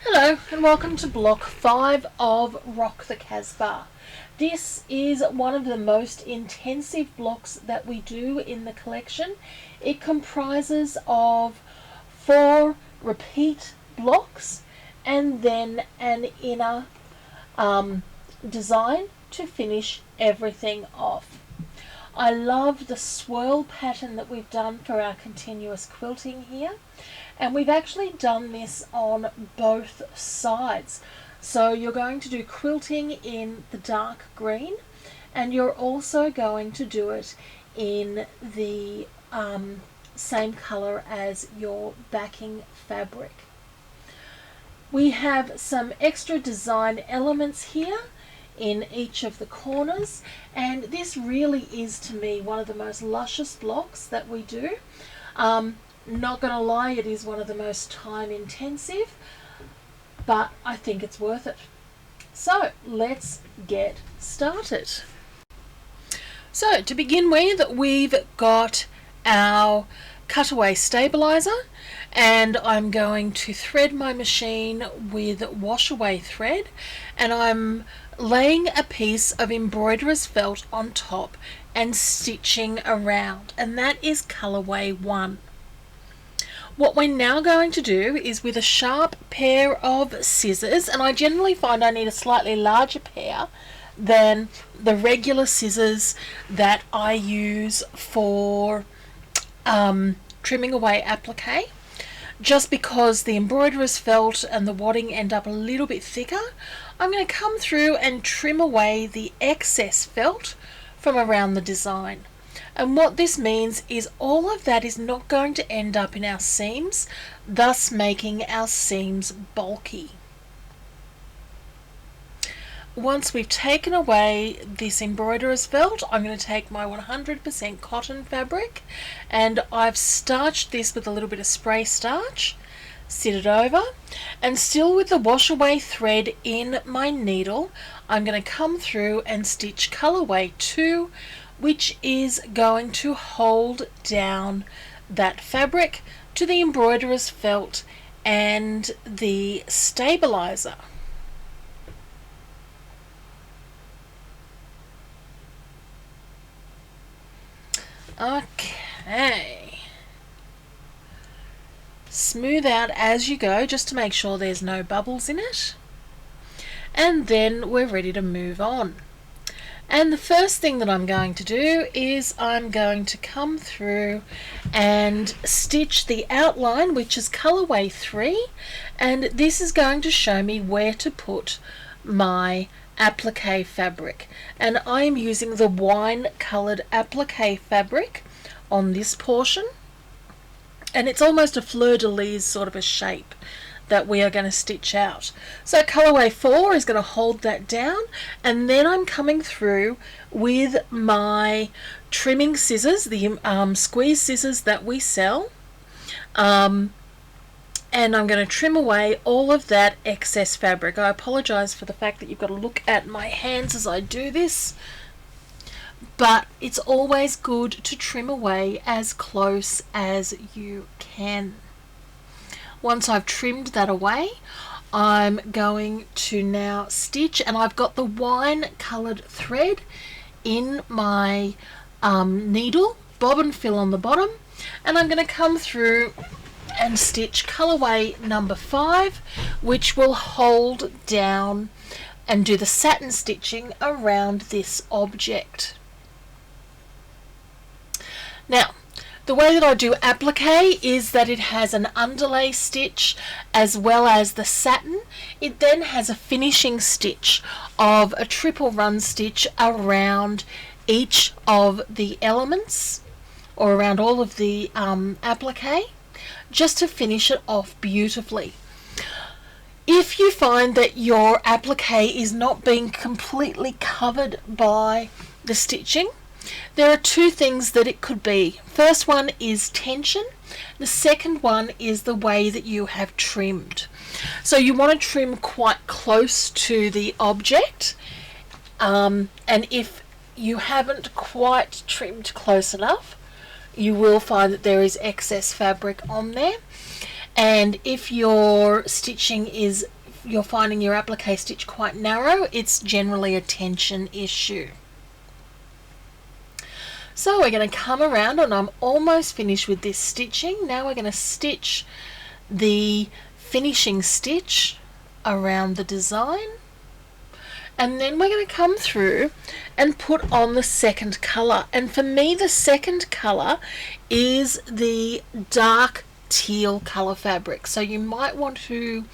Hello and welcome to block 5 of Rock the Casbah. This is one of the most intensive blocks that we do in the collection. It comprises of 4 repeat blocks and then an inner design to finish everything off. I love the swirl pattern that we've done for our continuous quilting here, and we've actually done this on both sides. So you're going to do quilting in the dark green, and you're also going to do it in the same color as your backing fabric. We have some extra design elements here in each of the corners, and this really is, to me, one of the most luscious blocks that we do. Not gonna lie, it is one of the most time intensive, but I think it's worth it. So let's get started. So to begin with, we've got our cutaway stabilizer, and I'm going to thread my machine with wash away thread, and I'm laying a piece of embroiderer's felt on top and stitching around, and that is colorway 1. What we're now going to do is, with a sharp pair of scissors, and I generally find I need a slightly larger pair than the regular scissors that I use for trimming away applique, just because the embroiderer's felt and the wadding end up a little bit thicker. I'm going to come through and trim away the excess felt from around the design. And what this means is all of that is not going to end up in our seams, thus making our seams bulky. Once we've taken away this embroiderer's felt, I'm going to take my 100% cotton fabric, and I've starched this with a little bit of spray starch, sit it over, and still with the wash away thread in my needle, I'm going to come through and stitch colorway 2, which is going to hold down that fabric to the embroiderer's felt and the stabilizer. Okay. Smooth out as you go, just to make sure there's no bubbles in it. And then we're ready to move on. And the first thing that I'm going to do is I'm going to come through and stitch the outline, which is colorway 3, and this is going to show me where to put my applique fabric, and I'm using the wine colored applique fabric on this portion, and it's almost a fleur-de-lis sort of a shape that we are going to stitch out. So colorway 4 is going to hold that down, and then I'm coming through with my trimming scissors, the squeeze scissors that we sell, and I'm going to trim away all of that excess fabric. I apologize for the fact that you've got to look at my hands as I do this, but it's always good to trim away as close as you can. Once I've trimmed that away, I'm going to now stitch, and I've got the wine colored thread in my needle, bobbin fill on the bottom, and I'm going to come through and stitch colorway number 5, which will hold down and do the satin stitching around this object. Now, the way that I do applique is that it has an underlay stitch as well as the satin. It then has a finishing stitch of a triple run stitch around each of the elements, or around all of the applique, just to finish it off beautifully. If you find that your applique is not being completely covered by the stitching, there are 2 things that it could be. First one is tension. The second one is the way that you have trimmed. So you want to trim quite close to the object, and if you haven't quite trimmed close enough, you will find that there is excess fabric on there. And if your stitching is, you're finding your applique stitch quite narrow, it's generally a tension issue. So we're going to come around, and I'm almost finished with this stitching. Now we're going to stitch the finishing stitch around the design, and then we're going to come through and put on the second colour. And for me, the second colour is the dark teal colour fabric. So you might want to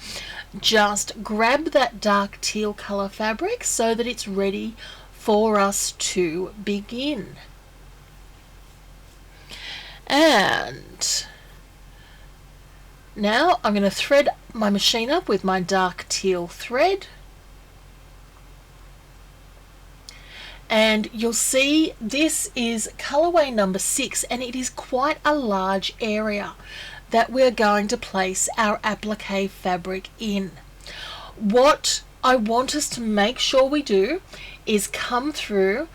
just grab that dark teal colour fabric so that it's ready for us to begin. And now I'm going to thread my machine up with my dark teal thread, and you'll see this is colorway number 6, and it is quite a large area that we're going to place our applique fabric in. What I want us to make sure we do is come through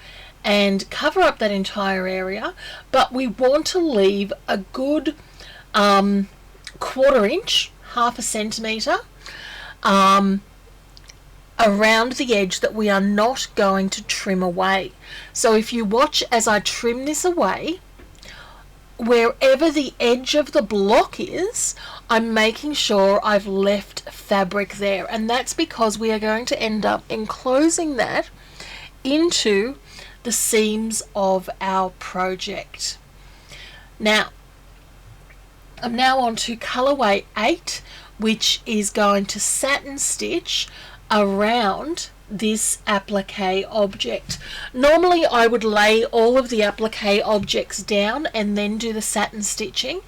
and cover up that entire area, but we want to leave a good 1/4 inch, 1/2 centimetre around the edge that we are not going to trim away. So if you watch as I trim this away, wherever the edge of the block is, I'm making sure I've left fabric there, and that's because we are going to end up enclosing that into the seams of our project. Now, I'm now on to colorway 8, which is going to satin stitch around this applique object. Normally I would lay all of the applique objects down and then do the satin stitching.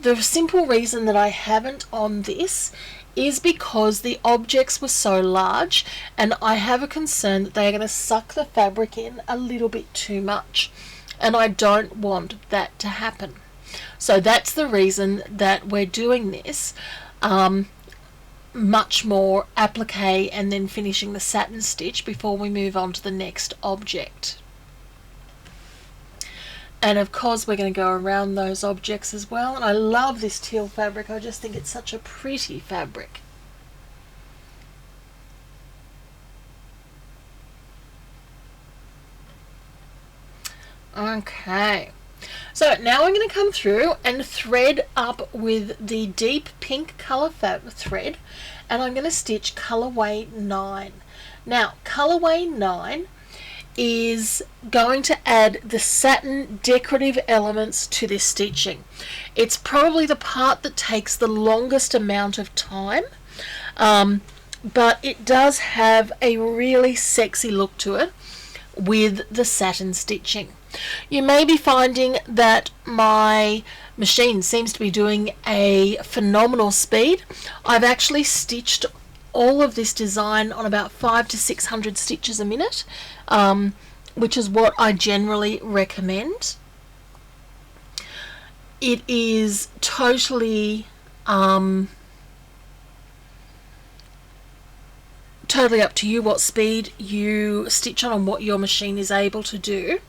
The simple reason that I haven't on this is because the objects were so large, and I have a concern that they are going to suck the fabric in a little bit too much, and I don't want that to happen. So that's the reason that we're doing this much more applique and then finishing the satin stitch before we move on to the next object. And of course we're going to go around those objects as well. And I love this teal fabric. I just think it's such a pretty fabric. Okay, so now I'm going to come through and thread up with the deep pink colour thread, and I'm going to stitch colorway 9. Now colorway 9 is going to add the satin decorative elements to this stitching. It's probably the part that takes the longest amount of time, but it does have a really sexy look to it with the satin stitching. You may be finding that my machine seems to be doing a phenomenal speed. I've actually stitched all of this design on about 500 to 600 stitches a minute, which is what I generally recommend. It is totally totally up to you what speed you stitch on and what your machine is able to do.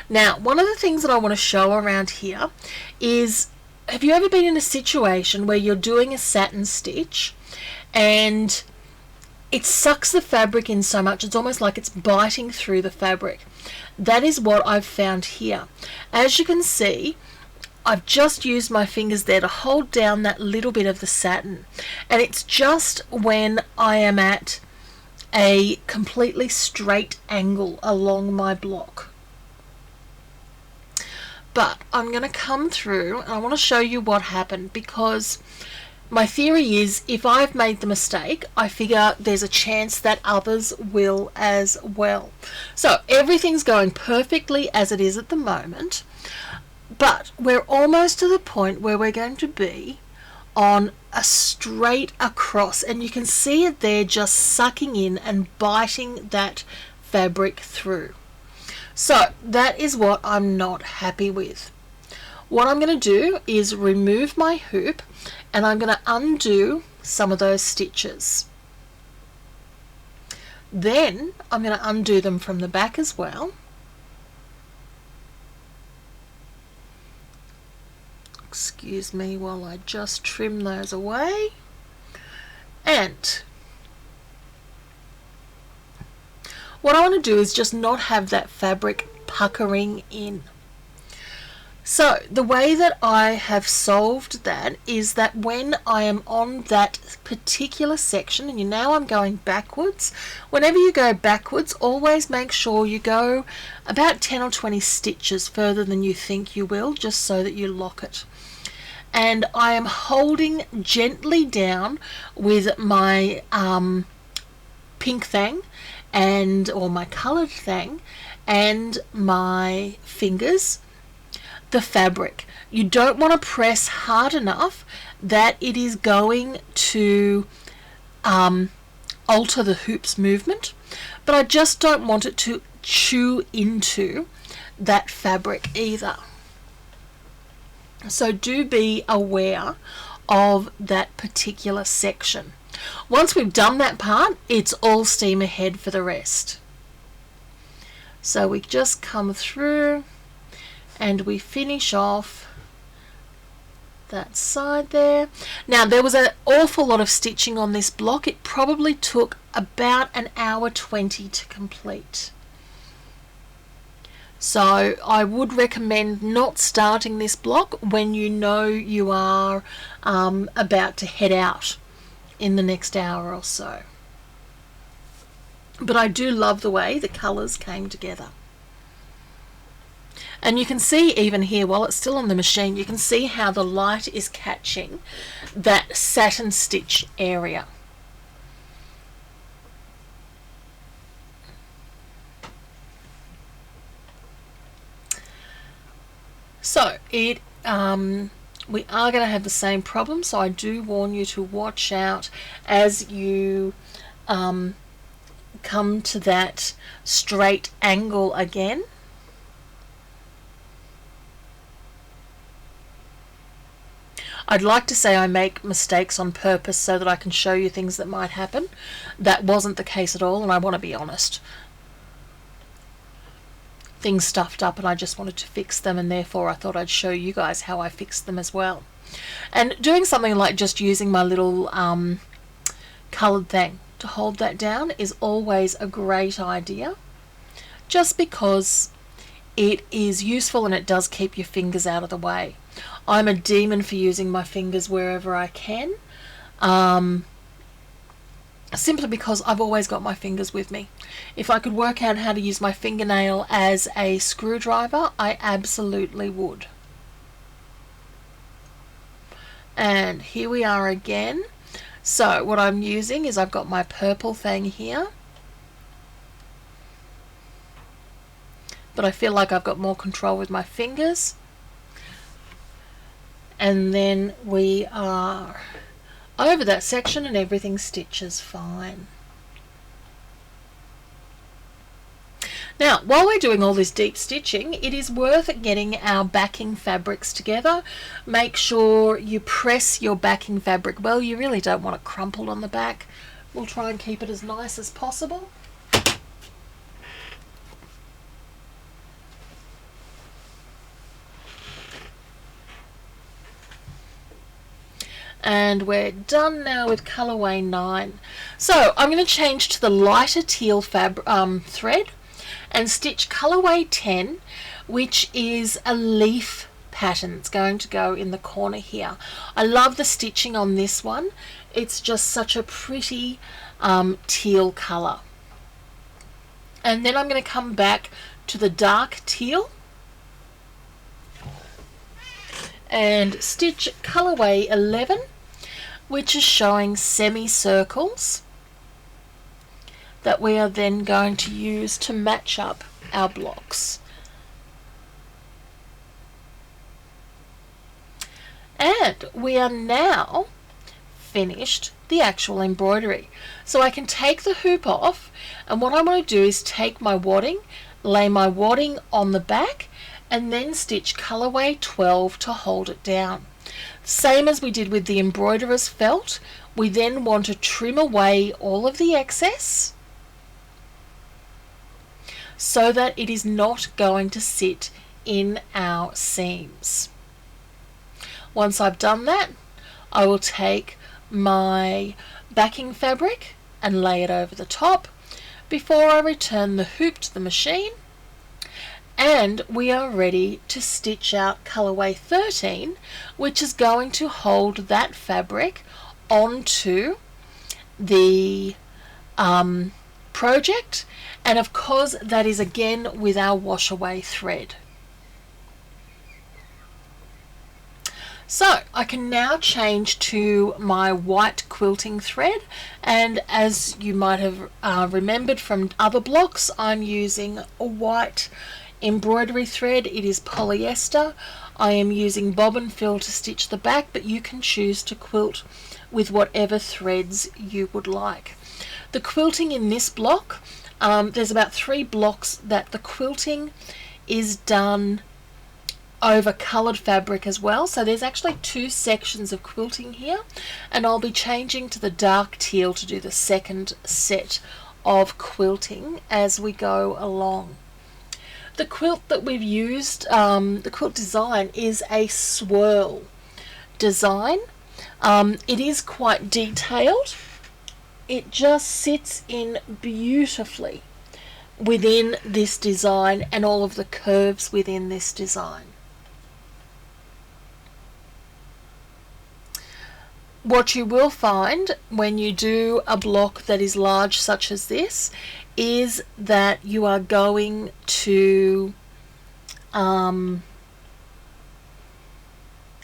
Now, one of the things that I want to show around here is, have you ever been in a situation where you're doing a satin stitch and it sucks the fabric in so much it's almost like it's biting through the fabric? That is what I've found here. As you can see, I've just used my fingers there to hold down that little bit of the satin, and it's just when I am at a completely straight angle along my block. But I'm going to come through and I want to show you what happened, because my theory is if I've made the mistake, I figure there's a chance that others will as well. So everything's going perfectly as it is at the moment, but we're almost to the point where we're going to be on a straight across, and you can see it there just sucking in and biting that fabric through. So that is what I'm not happy with. What I'm going to do is remove my hoop, and I'm going to undo some of those stitches. Then I'm going to undo them from the back as well. Excuse me while I just trim those away. And what I want to do is just not have that fabric puckering in. So the way that I have solved that is that when I am on that particular section, and now I'm going backwards, whenever you go backwards, always make sure you go about 10 or 20 stitches further than you think you will, just so that you lock it. And I am holding gently down with my pink thing or my coloured thing and my fingers the fabric. You don't want to press hard enough that it is going to alter the hoop's movement, but I just don't want it to chew into that fabric either. So do be aware of that particular section. Once we've done that part, it's all steam ahead for the rest. So we just come through and we finish off that side there. Now there was an awful lot of stitching on this block. It probably took about 1:20 to complete. So I would recommend not starting this block when you know you are about to head out in the next hour or so. But I do love the way the colours came together. And you can see even here, while it's still on the machine, you can see how the light is catching that satin stitch area. So we are going to have the same problem, so I do warn you to watch out as you come to that straight angle again. I'd like to say I make mistakes on purpose so that I can show you things that might happen. That wasn't the case at all, and I want to be honest. Things stuffed up and I just wanted to fix them, and therefore I thought I'd show you guys how I fixed them as well. And doing something like just using my little coloured thing to hold that down is always a great idea, just because it is useful and it does keep your fingers out of the way. I'm a demon for using my fingers wherever I can, simply because I've always got my fingers with me. If I could work out how to use my fingernail as a screwdriver, I absolutely would. And here we are again. So what I'm using is I've got my purple thing here, but I feel like I've got more control with my fingers. And then we are over that section and everything stitches fine. Now, while we're doing all this deep stitching, it is worth getting our backing fabrics together. Make sure you press your backing fabric well. You really don't want it crumpled on the back. We'll try and keep it as nice as possible. And we're done now with colorway 9. So I'm going to change to the lighter teal thread and stitch colorway 10, which is a leaf pattern. It's going to go in the corner here. I love the stitching on this one. It's just such a pretty teal color. And then I'm going to come back to the dark teal and stitch colorway 11, which is showing semicircles that we are then going to use to match up our blocks. And we are now finished the actual embroidery. So I can take the hoop off, and what I want to do is take my wadding, lay my wadding on the back, and then stitch colorway 12 to hold it down. Same as we did with the embroiderer's felt, we then want to trim away all of the excess so that it is not going to sit in our seams. Once I've done that, I will take my backing fabric and lay it over the top before I return the hoop to the machine, and we are ready to stitch out colorway 13, which is going to hold that fabric onto the project, and of course that is again with our wash away thread. So I can now change to my white quilting thread, and as you might have remembered from other blocks, I'm using a white embroidery thread. It is polyester. I am using bobbin fill to stitch the back, but you can choose to quilt with whatever threads you would like. The quilting in this block, there's about 3 blocks that the quilting is done over coloured fabric as well, so there's actually 2 sections of quilting here, and I'll be changing to the dark teal to do the second set of quilting as we go along. The quilt that we've used, the quilt design, is a swirl design. It is quite detailed. It just sits in beautifully within this design and all of the curves within this design. What you will find when you do a block that is large such as this is that you are going to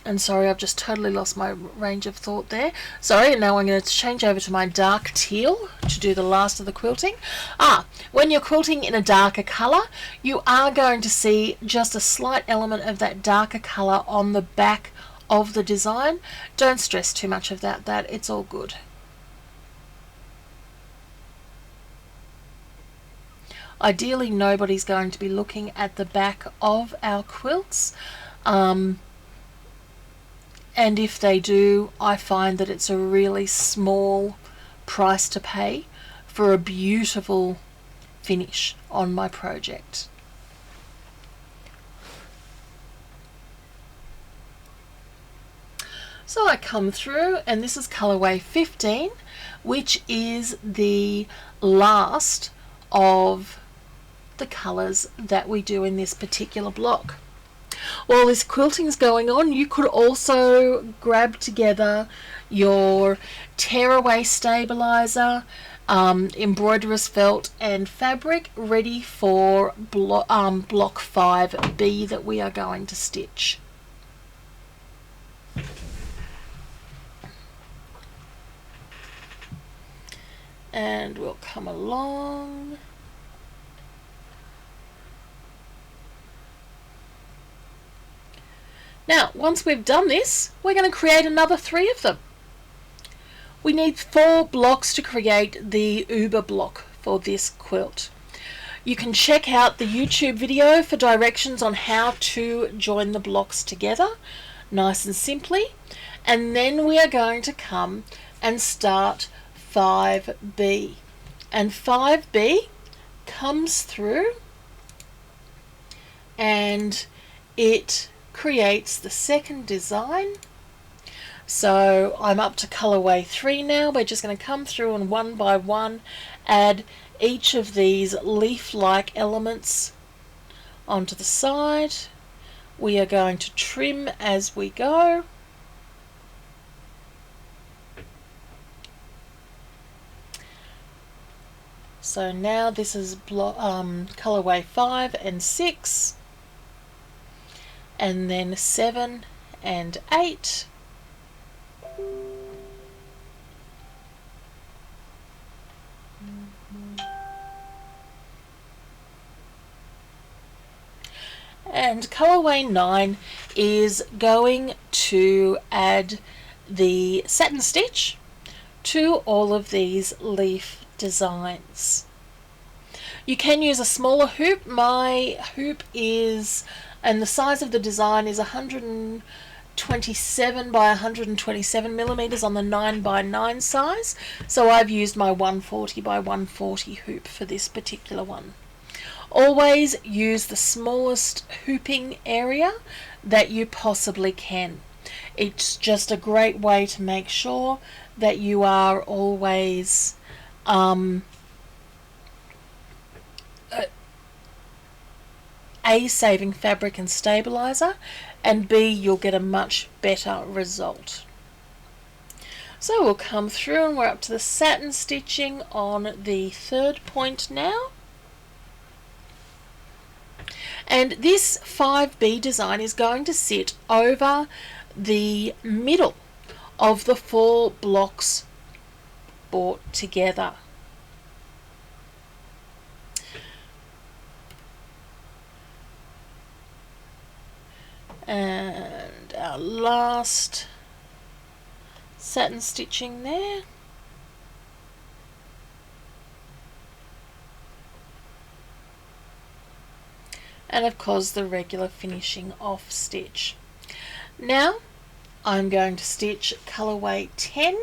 and sorry, I've just totally lost my range of thought there. Sorry, now I'm going to change over to my dark teal to do the last of the quilting. When you're quilting in a darker colour, you are going to see just a slight element of that darker colour on the back of the design. Don't stress too much about that, it's all good. Ideally, nobody's going to be looking at the back of our quilts, and if they do, I find that it's a really small price to pay for a beautiful finish on my project. So I come through, and this is colorway 15, which is the last of the colors that we do in this particular block. While this quilting is going on, you could also grab together your tearaway stabilizer, embroiderer's felt and fabric ready for block 5B that we are going to stitch. And we'll come along. Now, once we've done this, we're going to create another 3 of them. We need 4 blocks to create the Uber block for this quilt. You can check out the YouTube video for directions on how to join the blocks together, nice and simply. And then we are going to come and start 5B, and 5B comes through and it creates the second design. So I'm up to colorway 3 now. We're just going to come through and one by one add each of these leaf-like elements onto the side. We are going to trim as we go. So now this is colorway 5 and 6, and then 7 and 8. And colorway 9 is going to add the satin stitch to all of these leaf designs. You can use a smaller hoop. My hoop is, and the size of the design is 127 by 127 millimeters on the 9 by 9 size, so I've used my 140 by 140 hoop for this particular one. Always use the smallest hooping area that you possibly can. It's just a great way to make sure that you are always A, saving fabric and stabilizer, and B, you'll get a much better result. So we'll come through and we're up to the satin stitching on the third point now. And this 5B design is going to sit over the middle of the 4 blocks brought together. And our last satin stitching there. And of course the regular finishing off stitch. Now I'm going to stitch colorway 10,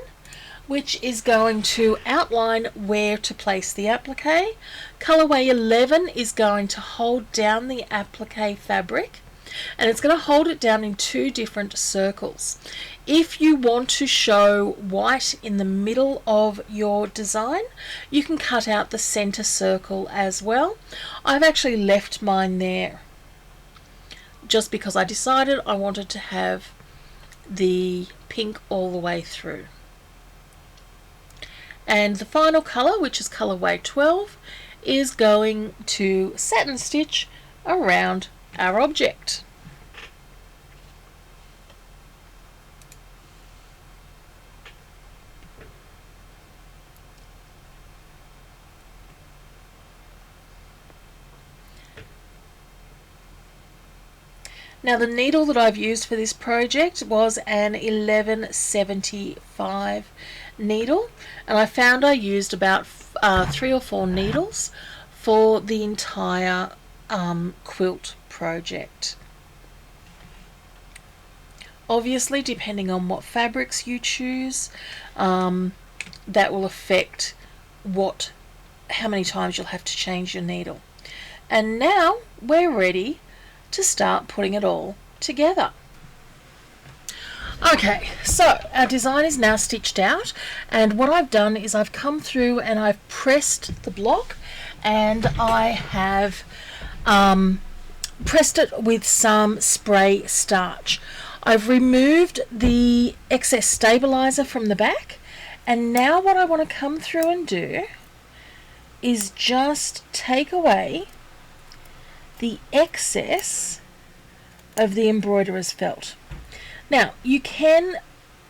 which is going to outline where to place the applique. Colorway 11 is going to hold down the applique fabric, and it's going to hold it down in 2 different circles. If you want to show white in the middle of your design, you can cut out the center circle as well. I've actually left mine there just because I decided I wanted to have the pink all the way through. And the final color, which is colorway 12, is going to satin stitch around our object. Now the needle that I've used for this project was an 1175 needle, and I found I used about 3 or 4 needles for the entire quilt project. Obviously, depending on what fabrics you choose, that will affect how many times you'll have to change your needle. And now we're ready to start putting it all together. Okay, so our design is now stitched out, and what I've done is I've come through and I've pressed the block, and I have pressed it with some spray starch. I've removed the excess stabilizer from the back, and now what I want to come through and do is just take away the excess of the embroiderer's felt. Now you can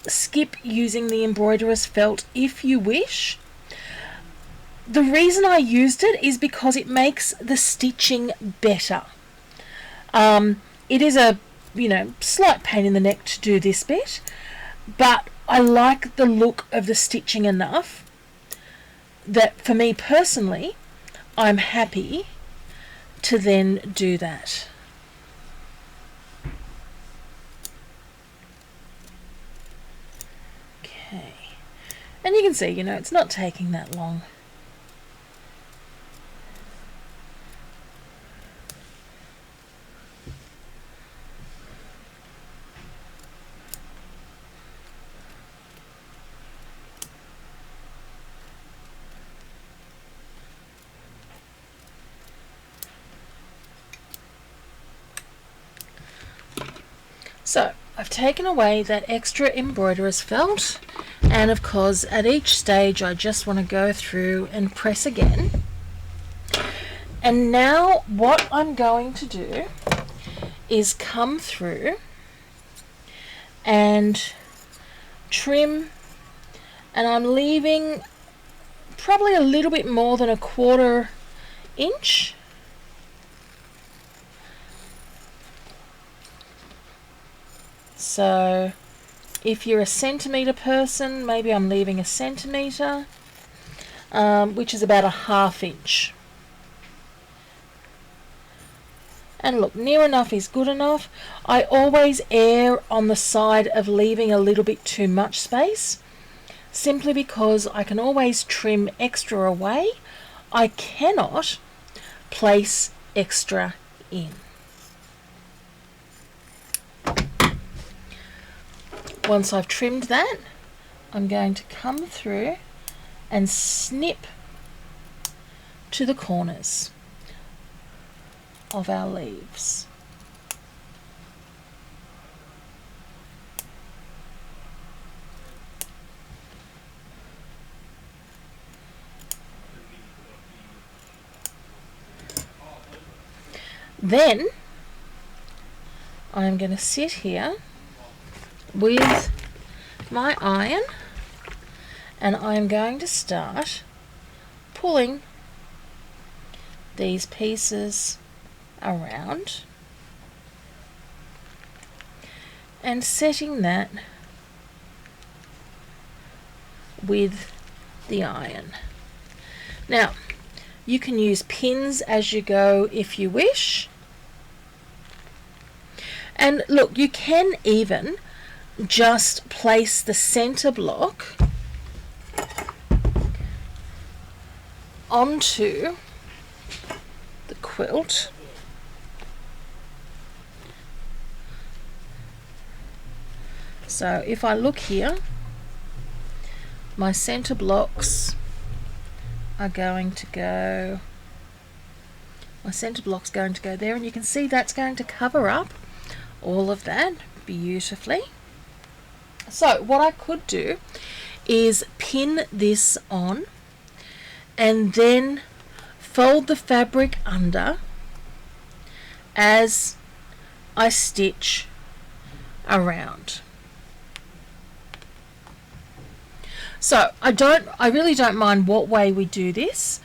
skip using the embroiderer's felt if you wish. The reason I used it is because it makes the stitching better. It is a slight pain in the neck to do this bit, but I like the look of the stitching enough that for me personally I'm happy to then do that. Okay, and you can see it's not taking that long. So I've taken away that extra embroiderer's felt, and of course at each stage I just want to go through and press again. And now what I'm going to do is come through and trim, and I'm leaving probably a little bit more than 1/4 inch. So if you're a centimetre person, maybe I'm leaving 1 centimetre, which is about 1/2 inch. And look, near enough is good enough. I always err on the side of leaving a little bit too much space, simply because I can always trim extra away. I cannot place extra in. once I've trimmed that, I'm going to come through and snip to the corners of our leaves. Then I'm going to sit here with my iron and I'm going to start pulling these pieces around and setting that with the iron. Now, you can use pins as you go if you wish. And look, you can even just place the center block onto the quilt. So if I look here, my center blocks are going to go, there, and you can see that's going to cover up all of that beautifully. So what I could do is pin this on and then fold the fabric under as I stitch around. So I really don't mind what way we do this.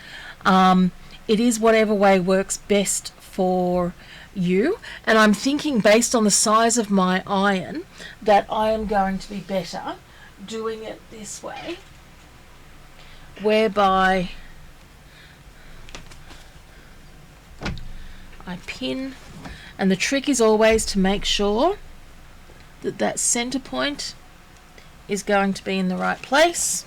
It is whatever way works best for you, and I'm thinking based on the size of my iron that I am going to be better doing it this way, whereby I pin, and the trick is always to make sure that that center point is going to be in the right place.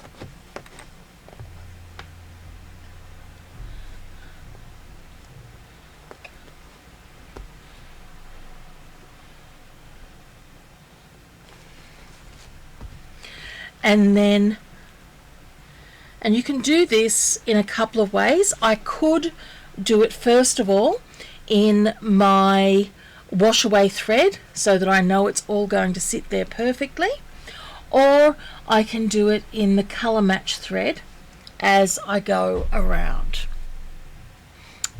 And you can do this in a couple of ways. I could do it first of all in my wash away thread so that I know it's all going to sit there perfectly, or I can do it in the color match thread as I go around.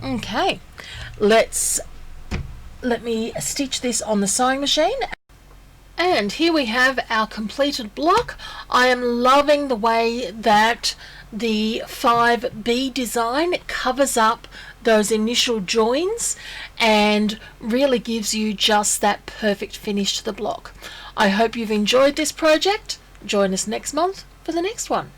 Okay, let me stitch this on the sewing machine. And here we have our completed block. I am loving the way that the 5B design covers up those initial joins and really gives you just that perfect finish to the block. I hope you've enjoyed this project. Join us next month for the next one.